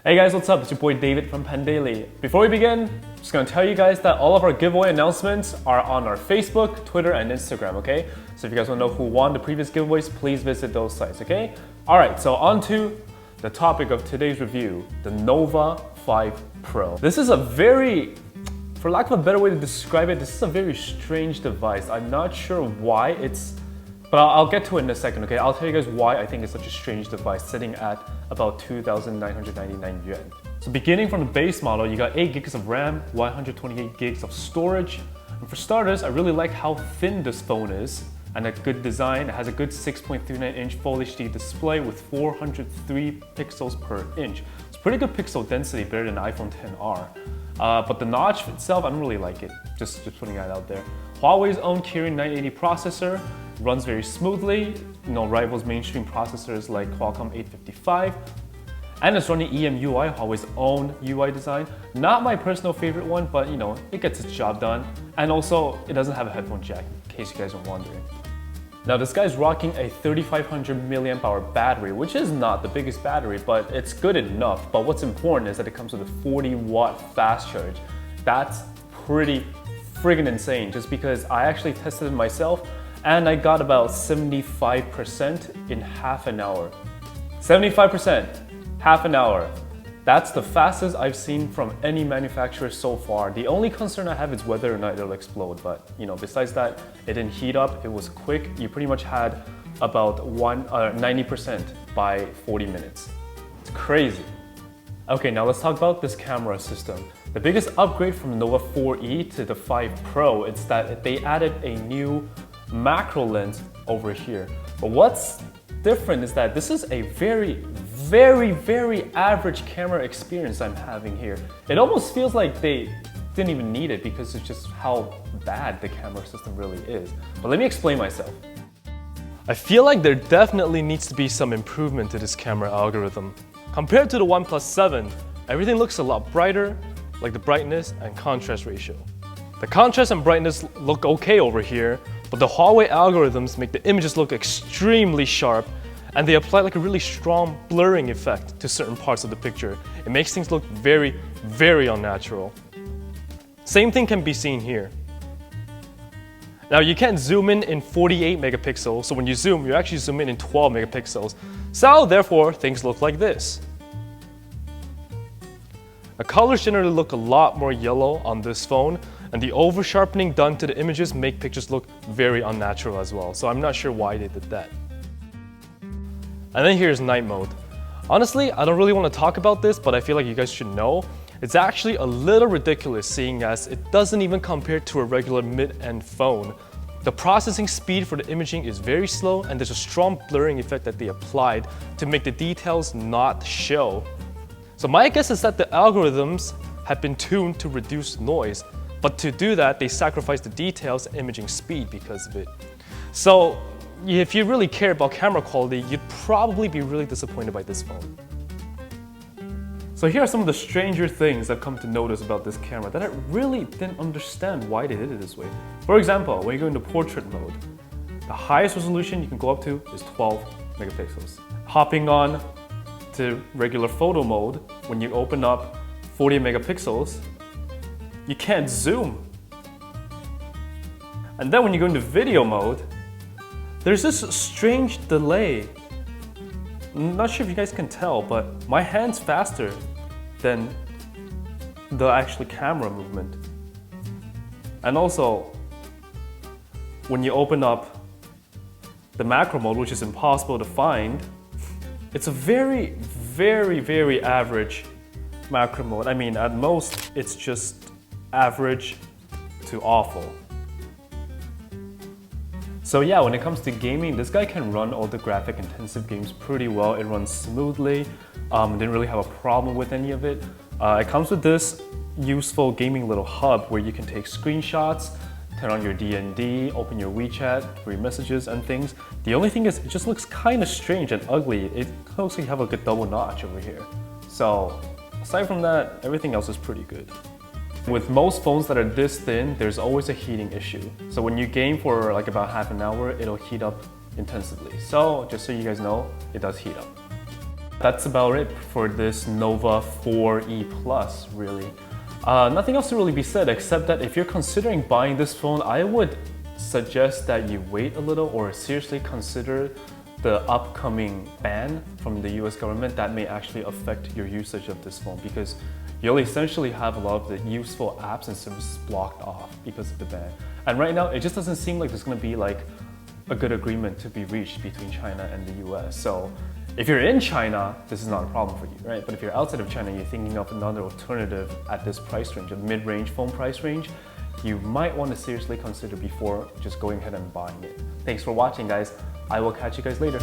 Hey guys, what's up? It's your boy David from Pen Daily. Before we begin, I'm just gonna tell you guys that all of our giveaway announcements are on our Facebook, Twitter, and Instagram, okay? So if you guys wanna know who won the previous giveaways, please visit those sites, okay? Alright, so on to the topic of today's review, the Nova 5 Pro. This is a very, for lack of a better way to describe it, this is a very strange device. I'm not sure why it's, but I'll get to it in a second, okay? I'll tell you guys why I think it's such a strange device, sitting at about 2,999 yuan. So beginning from the base model, you got 8 gigs of RAM, 128 gigs of storage. And for starters, I really like how thin this phone is and a good design. It has a good 6.39-inch Full HD display with 403 pixels per inch. It's pretty good pixel density, better than iPhone XR. But the notch itself, I don't really like it. Just putting that out there. Huawei's own Kirin 980 processor runs very smoothly, rivals mainstream processors like Qualcomm 855. And it's running EMUI, Huawei's own UI design. Not my personal favorite one, but it gets its job done. And also, it doesn't have a headphone jack, in case you guys are wondering. Now this guy's rocking a 3500 milliamp hour battery, which is not the biggest battery, but it's good enough. But what's important is that it comes with a 40 watt fast charge. That's pretty friggin' insane, just because I actually tested it myself and I got about 75% in half an hour. 75%, half an hour. That's the fastest I've seen from any manufacturer so far. The only concern I have is whether or not it'll explode, but besides that, it didn't heat up, it was quick. You pretty much had about 90% by 40 minutes. It's crazy. Okay, now let's talk about this camera system. The biggest upgrade from the Nova 4e to the 5 Pro is that they added a new macro lens over here. But what's different is that this is a very average camera experience I'm having here. It almost feels like they didn't even need it because it's just how bad the camera system really is. But let me explain myself. I feel like there definitely needs to be some improvement to this camera algorithm. Compared to the OnePlus 7, everything looks a lot brighter, like the brightness and contrast ratio. The contrast and brightness look okay over here, but the Huawei algorithms make the images look extremely sharp, and they apply like a really strong blurring effect to certain parts of the picture. It makes things look very unnatural. Same thing can be seen here. Now you can't zoom in 48 megapixels, so when you zoom, you actually zoom in 12 megapixels. So therefore, things look like this. The colors generally look a lot more yellow on this phone, and the over-sharpening done to the images make pictures look very unnatural as well, so I'm not sure why they did that. And then here's night mode. Honestly, I don't really want to talk about this, but I feel like you guys should know. It's actually a little ridiculous seeing as it doesn't even compare to a regular mid-end phone. The processing speed for the imaging is very slow, and there's a strong blurring effect that they applied to make the details not show. So my guess is that the algorithms have been tuned to reduce noise, but to do that, they sacrifice the details and imaging speed because of it. So if you really care about camera quality, you'd probably be really disappointed by this phone. So here are some of the stranger things I've come to notice about this camera that I really didn't understand why they did it this way. For example, when you go into portrait mode, the highest resolution you can go up to is 12 megapixels. Hopping on to regular photo mode, when you open up 40 megapixels, you can't zoom. And then when you go into video mode, there's this strange delay. I'm not sure if you guys can tell, but my hand's faster than the actual camera movement. And also, when you open up the macro mode, which is impossible to find, it's a very average macro mode. I mean, at most, it's just average to awful. So yeah, when it comes to gaming, this guy can run all the graphic intensive games pretty well. It runs smoothly, didn't really have a problem with any of it. It comes with this useful gaming little hub where you can take screenshots, turn on your D&D, open your WeChat for your messages and things. The only thing is it just looks kind of strange and ugly. It looks like you have like a double notch over here. So aside from that, everything else is pretty good. With most phones that are this thin, there's always a heating issue. So when you game for like about half an hour, it'll heat up intensively. So just so you guys know, it does heat up. that's about it for this Nova 4E Plus, really. Nothing else to really be said except that if you're considering buying this phone, I would suggest that you wait a little or seriously consider the upcoming ban from the US government that may actually affect your usage of this phone, because you'll essentially have a lot of the useful apps and services blocked off because of the ban. And right now, it just doesn't seem like there's gonna be like a good agreement to be reached between China and the US. So if you're in China, this is not a problem for you, right? But if you're outside of China, you're thinking of another alternative at this price range, a mid-range phone price range, you might want to seriously consider before just going ahead and buying it. Thanks for watching, guys. I will catch you guys later.